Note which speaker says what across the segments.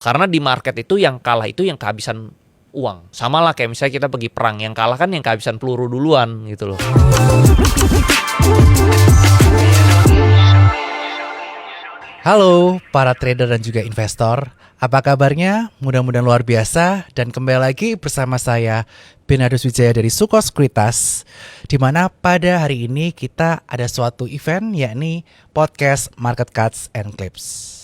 Speaker 1: Karena di market itu yang kalah itu yang kehabisan uang. Sama lah kayak misalnya kita pergi perang, yang kalah kan yang kehabisan peluru duluan gitu loh.
Speaker 2: Halo para trader dan juga investor, apa kabarnya? Mudah-mudahan luar biasa. Dan kembali lagi bersama saya Benadus Wijaya dari Suko Sekuritas, di mana pada hari ini kita ada suatu event, yakni podcast Market Cuts and Clips.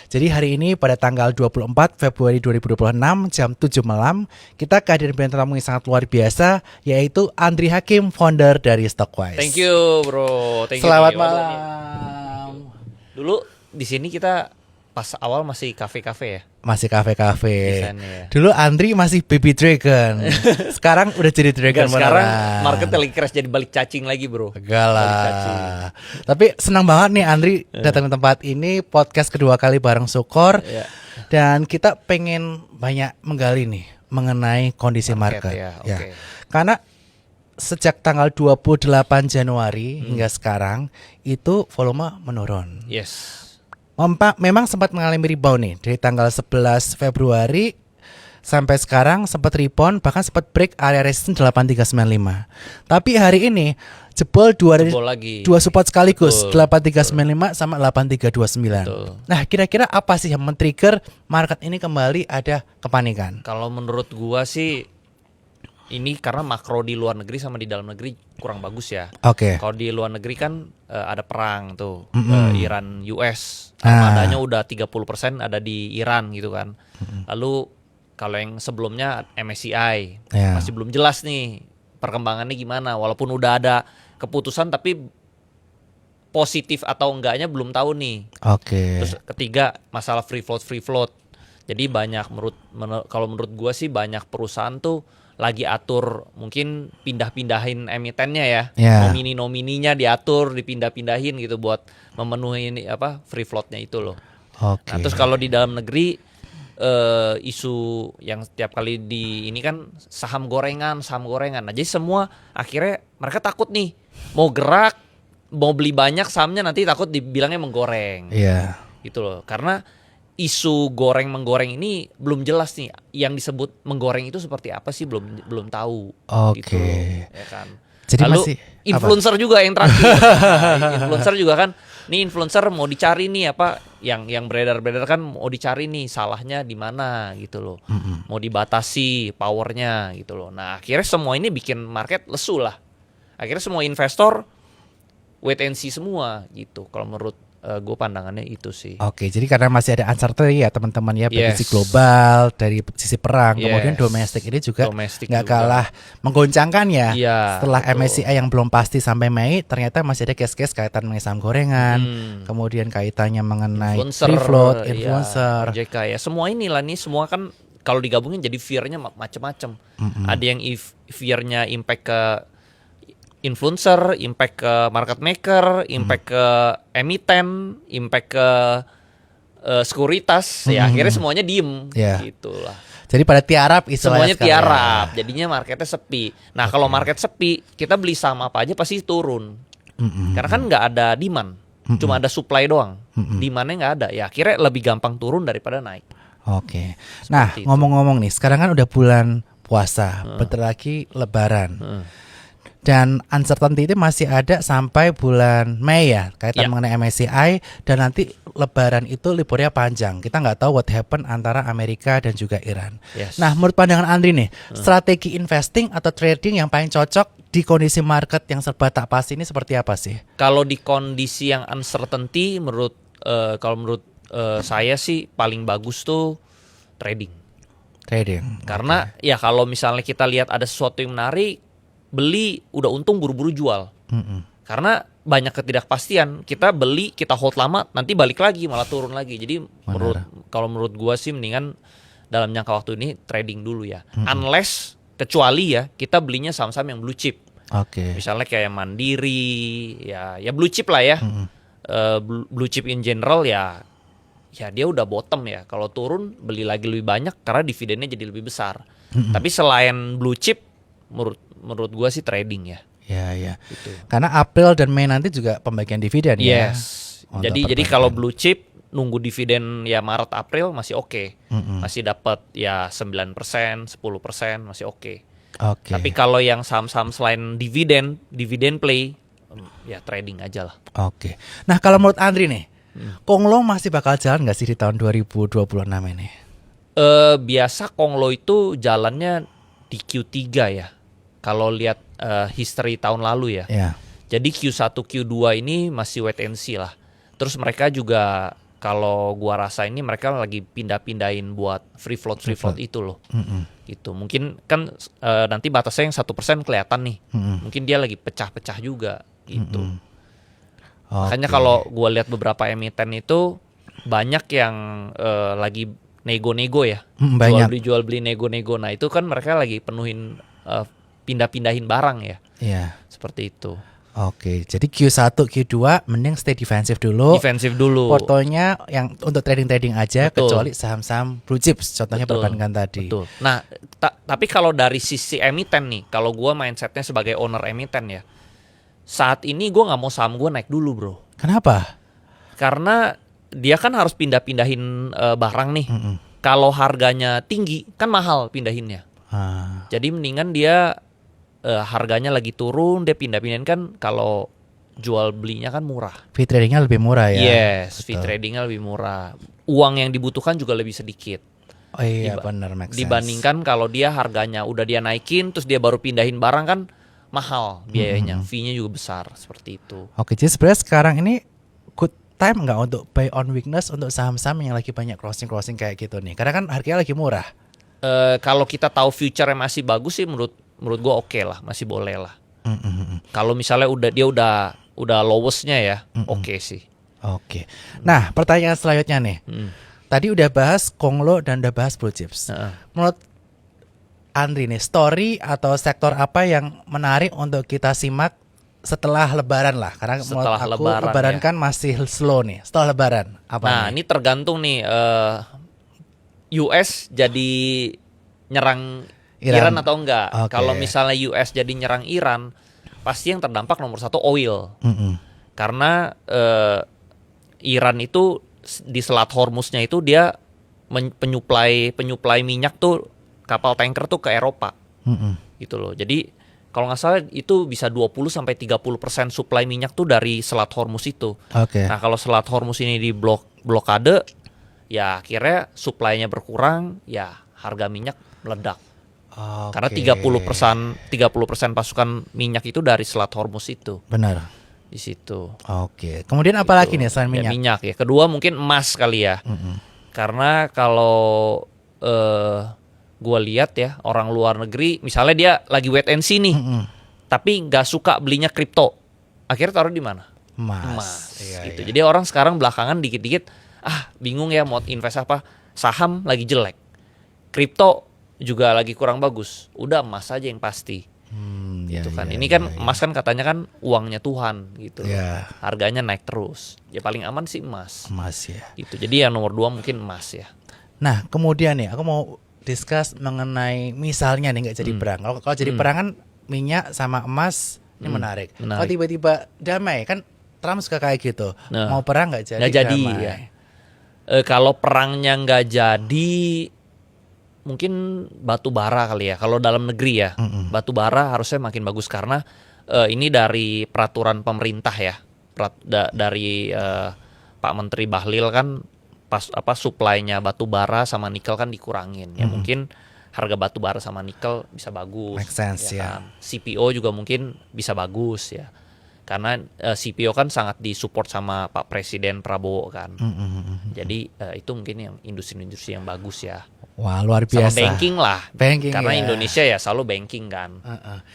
Speaker 2: Jadi hari ini pada tanggal 24 Februari 2026 jam 7 malam kita kehadiran bintang tamu yang sangat luar biasa, yaitu Andri Hakim, founder dari Stockwise.
Speaker 1: Thank you bro.
Speaker 2: Selamat malam.
Speaker 1: Dulu di sini kita pas awal masih kafe-kafe ya.
Speaker 2: Masih kafe-kafe.
Speaker 1: Desainnya.
Speaker 2: Dulu Andri masih Baby Dragon. Sekarang udah jadi Dragon beneran.
Speaker 1: Sekarang market lagi crash jadi balik cacing lagi bro.
Speaker 2: Enggak lah. Tapi senang banget nih Andri datang ke tempat ini, podcast kedua kali bareng Sukor. Dan kita pengen banyak menggali nih mengenai kondisi market.
Speaker 1: Ya.
Speaker 2: Karena sejak tanggal 28 Januari hingga sekarang itu volume menurun.
Speaker 1: Yes.
Speaker 2: Memang sempat mengalami rebound nih dari tanggal 11 Februari sampai sekarang sempat rebound, bahkan sempat break area resistance 8395. Tapi hari ini jebol dua support sekaligus. Betul. 8395 sama 8329. Betul. Nah, kira-kira apa sih yang men-trigger market ini kembali ada kepanikan?
Speaker 1: Kalau menurut gua sih ini karena makro di luar negeri sama di dalam negeri kurang bagus ya.
Speaker 2: Oke.
Speaker 1: Kalau di luar negeri kan ada perang tuh, Iran US. Armadanya udah 30% ada di Iran gitu kan. Lalu kalau yang sebelumnya MSCI masih belum jelas nih perkembangannya gimana. Walaupun udah ada keputusan tapi positif atau enggaknya belum tahu nih.
Speaker 2: Oke.
Speaker 1: Terus ketiga masalah free float. Jadi banyak kalau menurut gua sih banyak perusahaan tuh lagi atur, mungkin pindah-pindahin emitennya ya, nomini-nomininya diatur, dipindah-pindahin gitu buat memenuhi ini free floatnya itu loh.
Speaker 2: Oke.
Speaker 1: Nah, terus kalau di dalam negeri isu yang setiap kali di ini kan saham gorengan. Nah, jadi semua akhirnya mereka takut nih mau gerak, mau beli banyak sahamnya nanti takut dibilangnya menggoreng.
Speaker 2: Iya.
Speaker 1: Gitu loh, karena isu menggoreng ini belum jelas nih. Yang disebut menggoreng itu seperti apa sih belum tahu.
Speaker 2: Oke.
Speaker 1: Gitu, ya kan.
Speaker 2: Jadi
Speaker 1: lalu
Speaker 2: masih
Speaker 1: influencer apa? Juga yang terakhir. Influencer juga kan. Nih influencer mau dicari nih yang beredar kan mau dicari nih salahnya di mana gitu loh. Mau dibatasi powernya gitu loh. Nah, akhirnya semua ini bikin market lesu lah. Akhirnya semua investor wait and see semua gitu. Kalau menurut gue pandangannya itu sih.
Speaker 2: Oke, jadi karena masih ada uncertainty ya teman-teman ya, dari sisi global, dari sisi perang, kemudian domestik ini juga nggak kalah menggoncangkan ya. Setelah betul. MSCI yang belum pasti sampai Mei, ternyata masih ada case-case kaitan mengenai saham gorengan, kemudian kaitannya mengenai free float, influencer,
Speaker 1: JK ya. Semua inilah nih, semua kan kalau digabungin jadi fear-nya macam-macam. Ada yang fear-nya impact ke influencer, impact ke market maker, impact ke emiten, impact ke sekuritas, ya akhirnya semuanya diem, gitulah.
Speaker 2: Jadi pada tiarap
Speaker 1: semuanya tiarap, jadinya marketnya sepi. Nah kalau market sepi, kita beli saham apa aja pasti turun, karena kan nggak ada demand, cuma ada supply doang, demandnya nggak ada, ya akhirnya lebih gampang turun daripada naik.
Speaker 2: Oke. Nah ngomong-ngomong nih, sekarang kan udah bulan puasa, bentar lagi Lebaran. Dan uncertainty itu masih ada sampai bulan Mei ya, kaitan mengenai MSCI, dan nanti Lebaran itu liburnya panjang. Kita nggak tahu what happen antara Amerika dan juga Iran. Nah, menurut pandangan Andri nih, strategi investing atau trading yang paling cocok di kondisi market yang serba tak pasti ini seperti apa sih?
Speaker 1: Kalau di kondisi yang uncertainty, menurut saya sih paling bagus tuh trading. Karena ya kalau misalnya kita lihat ada sesuatu yang menarik, beli udah untung buru-buru jual. Karena banyak ketidakpastian, kita beli, kita hold lama, nanti balik lagi malah turun lagi. Jadi kalau menurut gua sih mendingan dalam jangka waktu ini trading dulu ya. Unless kecuali ya kita belinya saham-saham yang blue chip. Misalnya kayak Mandiri, ya blue chip lah ya. Blue chip in general ya dia udah bottom ya. Kalau turun beli lagi lebih banyak karena dividennya jadi lebih besar. Tapi selain blue chip, menurut gua sih trading ya.
Speaker 2: Ya. Gitu. Karena April dan Mei nanti juga pembagian dividen ya.
Speaker 1: Jadi kalau blue chip nunggu dividen ya Maret April masih oke. Masih dapat ya 9%, 10% masih oke. Tapi kalau yang saham-saham selain dividen play ya trading aja lah.
Speaker 2: Nah, kalau menurut Andri nih, Konglo masih bakal jalan nggak sih di tahun 2026 ini?
Speaker 1: Biasa Konglo itu jalannya di Q3 ya. Kalau lihat history tahun lalu ya. Jadi Q1, Q2 ini masih wait and see lah. Terus mereka juga kalau gua rasa ini mereka lagi pindah-pindahin buat free float itu loh. Gitu. Mungkin kan nanti batasnya yang 1% kelihatan nih. Mungkin dia lagi pecah-pecah juga gitu. Makanya kalau gua lihat beberapa emiten itu banyak yang lagi nego-nego ya. Jual beli nego-nego. Nah, itu kan mereka lagi penuhin pindah-pindahin barang ya. Seperti itu.
Speaker 2: Jadi Q1, Q2 mending stay defensif dulu. Portonya yang untuk trading aja. Kecuali saham-saham blue chips, contohnya perbankan tadi.
Speaker 1: Nah, tapi kalau dari sisi emiten nih, kalau gue mindsetnya sebagai owner emiten ya, saat ini gue nggak mau saham gue naik dulu, bro.
Speaker 2: Kenapa?
Speaker 1: Karena dia kan harus pindah-pindahin barang nih. Kalau harganya tinggi kan mahal pindahinnya. Jadi mendingan dia harganya lagi turun, dia pindah-pindahin kan kalau jual belinya kan murah.
Speaker 2: Fee tradingnya lebih murah ya?
Speaker 1: Yes, fee tradingnya lebih murah. Uang yang dibutuhkan juga lebih sedikit.
Speaker 2: Benar, make sense.
Speaker 1: Dibandingkan kalau dia harganya udah dia naikin, terus dia baru pindahin barang kan mahal biayanya, fee-nya juga besar, seperti itu.
Speaker 2: Jadi sebenarnya sekarang ini good time nggak untuk buy on weakness untuk saham-saham yang lagi banyak crossing kayak gitu nih? Karena kan harganya lagi murah.
Speaker 1: Kalau kita tahu future-nya masih bagus sih menurut gue oke lah, masih boleh lah. Kalau misalnya dia udah lowest-nya ya, oke sih.
Speaker 2: Nah, pertanyaan selanjutnya nih. Tadi udah bahas Konglo dan udah bahas blue chips. Menurut Andri nih, story atau sektor apa yang menarik untuk kita simak setelah Lebaran lah? Karena
Speaker 1: setelah
Speaker 2: menurut aku Lebaran ya, kan masih slow nih. Setelah Lebaran apa?
Speaker 1: Nah, ini tergantung nih. US jadi nyerang Iran atau enggak. Kalau misalnya US jadi nyerang Iran, pasti yang terdampak nomor satu oil. Karena Iran itu di Selat Hormuznya itu dia penyuplai minyak tuh kapal tanker tuh ke Eropa. Gitu loh. Jadi kalau nggak salah itu bisa 20-30% suplai minyak tuh dari Selat Hormuz itu. Nah, kalau Selat Hormuz ini di blokade, ya akhirnya suplainya berkurang, ya harga minyak meledak. Karena 30% pasukan minyak itu dari Selat Hormuz itu.
Speaker 2: Benar.
Speaker 1: Di situ.
Speaker 2: Kemudian apa lagi nih selain minyak?
Speaker 1: Ya, minyak ya. Kedua mungkin emas kali ya. Karena kalau gue lihat ya orang luar negeri, misalnya dia lagi wait and see nih, tapi nggak suka belinya kripto, akhirnya taruh di mana? Emas. Gitu. Jadi orang sekarang belakangan dikit-dikit bingung ya mau invest apa, saham lagi jelek, kripto juga lagi kurang bagus, udah emas aja yang pasti. Gitu kan. Ini kan emas kan katanya kan uangnya Tuhan gitu. Harganya naik terus. Ya paling aman sih emas. Gitu. Jadi yang nomor 2 mungkin emas ya.
Speaker 2: Nah, kemudian nih aku mau discuss mengenai misalnya nih nggak jadi perang. Kalau jadi perang kan minyak sama emas ini menarik. Kalau tiba-tiba damai kan Trump suka kayak gitu. Mau perang nggak jadi. Damai.
Speaker 1: Ya. Kalau perangnya nggak jadi, mungkin batu bara kali ya. Kalau dalam negeri ya, batu bara harusnya makin bagus karena ini dari peraturan pemerintah ya, dari Pak Menteri Bahlil kan suplainya batu bara sama nikel kan dikurangin. Ya mungkin harga batu bara sama nikel bisa bagus.
Speaker 2: Make sense ya.
Speaker 1: Kan? CPO juga mungkin bisa bagus ya. Karena CPO kan sangat disupport sama Pak Presiden Prabowo kan. Jadi itu mungkin yang industri-industri yang bagus ya.
Speaker 2: Wah, luar biasa.
Speaker 1: Sama banking lah. Karena
Speaker 2: ya.
Speaker 1: Indonesia ya selalu banking kan.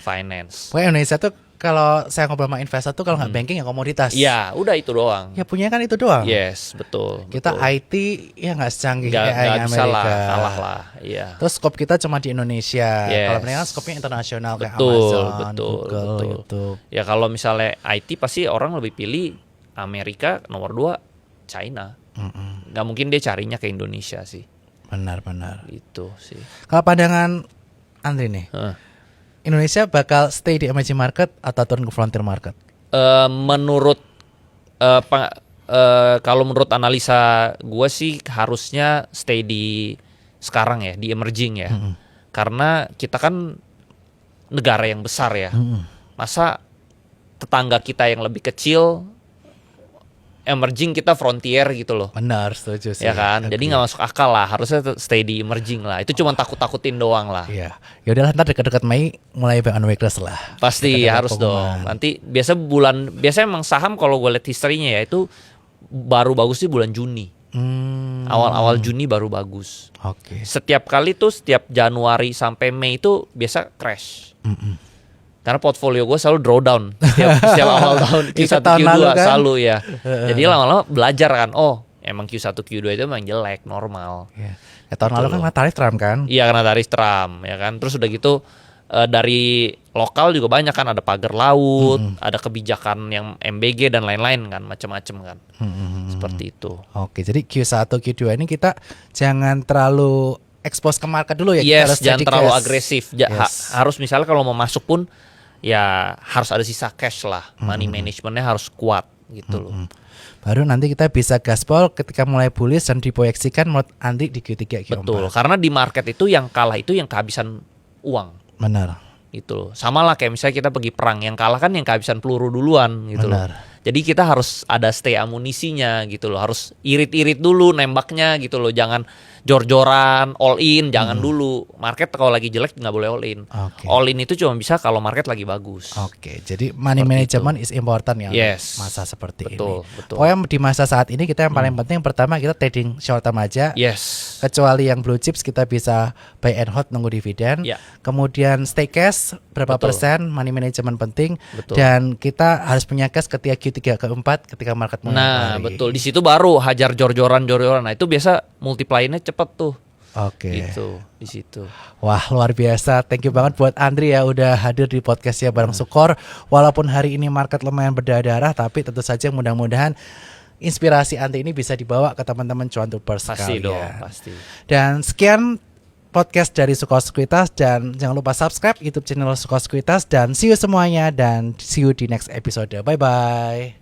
Speaker 1: Finance.
Speaker 2: Pokoknya Indonesia tuh kalau saya ngobrol sama investor tuh kalau nggak banking ya komoditas.
Speaker 1: Ya udah itu doang.
Speaker 2: Ya punya kan itu doang.
Speaker 1: Yes, betul.
Speaker 2: Kita
Speaker 1: betul.
Speaker 2: IT ya nggak secanggih
Speaker 1: Nggak
Speaker 2: kayak
Speaker 1: bisa
Speaker 2: Amerika.
Speaker 1: lah, kalah lah. Iya.
Speaker 2: Terus skop kita cuma di Indonesia.
Speaker 1: Yes.
Speaker 2: Kalau mereka kan skopnya internasional kayak
Speaker 1: Betul,
Speaker 2: Amazon,
Speaker 1: betul,
Speaker 2: Google,
Speaker 1: betul.
Speaker 2: YouTube.
Speaker 1: Ya kalau misalnya IT pasti orang lebih pilih Amerika, nomor 2 China. Nggak mungkin dia carinya ke Indonesia sih.
Speaker 2: Benar-benar.
Speaker 1: Itu sih.
Speaker 2: Kalau pandangan Andri nih, Indonesia bakal stay di emerging market atau turun ke frontier market?
Speaker 1: Menurut kalau menurut analisa gue sih harusnya stay di sekarang ya, di emerging ya. Karena kita kan negara yang besar ya. Masa tetangga kita yang lebih kecil emerging, kita frontier gitu loh.
Speaker 2: Benar, setuju sih.
Speaker 1: Ya kan, jadi nggak masuk akal lah. Harusnya stay di emerging lah. Itu cuma takut-takutin doang lah.
Speaker 2: Iya, ya udahlah, ntar dekat-dekat Mei mulai buy on weakness lah.
Speaker 1: Pasti
Speaker 2: Dekat-dekat
Speaker 1: harus
Speaker 2: pengumuman.
Speaker 1: dong. Nanti biasa emang saham kalau gue lihat historinya ya itu baru bagus sih bulan Juni. Awal-awal Juni baru bagus.
Speaker 2: Oke.
Speaker 1: Setiap kali tuh setiap Januari sampai Mei itu biasa crash. Karena portfolio gue selalu drawdown setiap awal tahun
Speaker 2: Ikut
Speaker 1: Q1
Speaker 2: tahun
Speaker 1: Q2
Speaker 2: lalu kan?
Speaker 1: selalu ya. Jadi lama-lama belajar kan. Oh, emang Q1 Q2 itu emang jelek, normal.
Speaker 2: Ya. Tahun
Speaker 1: Gitu
Speaker 2: lalu kan
Speaker 1: loh.
Speaker 2: kena tarif Trump kan?
Speaker 1: Iya, karena dari Trump ya kan. Terus udah gitu dari lokal juga banyak kan, ada pagar laut, ada kebijakan yang MBG dan lain-lain kan, macam-macam kan. Seperti itu.
Speaker 2: Oke, jadi Q1, Q2 ini kita jangan terlalu expose ke market dulu ya. Kita
Speaker 1: Yes,
Speaker 2: harus
Speaker 1: jangan
Speaker 2: steady
Speaker 1: terlalu
Speaker 2: cash.
Speaker 1: agresif.
Speaker 2: Yes.
Speaker 1: Harus misalnya kalau mau masuk pun ya harus ada sisa cash lah. Money managementnya harus kuat gitu loh.
Speaker 2: Baru nanti kita bisa gaspol ketika mulai bullish dan diproyeksikan menurut Andri di Q3, Q4.
Speaker 1: Betul, karena di market itu yang kalah itu yang kehabisan uang.
Speaker 2: Benar.
Speaker 1: Gitu loh. Sama lah kayak misalnya kita pergi perang, yang kalah kan yang kehabisan peluru duluan gitu loh.
Speaker 2: Benar.
Speaker 1: Jadi kita harus ada stay amunisinya gitu loh. Harus irit-irit dulu nembaknya gitu loh. Jangan jor-joran, all in, jangan dulu. Market kalau lagi jelek nggak boleh all in.
Speaker 2: Oke.
Speaker 1: All in itu cuma bisa kalau market lagi bagus.
Speaker 2: Oke, jadi money
Speaker 1: Seperti
Speaker 2: management is important ya.
Speaker 1: Yes.
Speaker 2: Masa seperti
Speaker 1: Betul,
Speaker 2: ini.
Speaker 1: betul.
Speaker 2: Pokoknya di masa saat ini kita yang paling penting pertama kita trading short term aja.
Speaker 1: Yes.
Speaker 2: Kecuali yang blue chips kita bisa buy and hold nunggu dividen.
Speaker 1: Ya.
Speaker 2: Kemudian stay cash berapa
Speaker 1: Betul.
Speaker 2: persen, money management penting.
Speaker 1: Betul.
Speaker 2: Dan kita harus punya cash ketika Q3 ke-4 ketika market mulai
Speaker 1: Nah,
Speaker 2: lari.
Speaker 1: betul. Di situ baru hajar jor-joran. Nah, itu biasa multiplier-nya cepet tuh.
Speaker 2: Oke.
Speaker 1: Gitu, di situ.
Speaker 2: Wah, luar biasa. Thank you banget buat Andri ya udah hadir di podcastnya bareng Sukor. Walaupun hari ini market lumayan berdarah, tapi tentu saja mudah-mudahan inspirasi Andri ini bisa dibawa ke teman-teman cuan-tubers
Speaker 1: Pasti
Speaker 2: sekalian.
Speaker 1: dong, pasti.
Speaker 2: Dan sekian podcast dari Sukor Sekuritas, dan jangan lupa subscribe YouTube channel Sukor Sekuritas, dan see you semuanya, dan see you di next episode. Bye bye.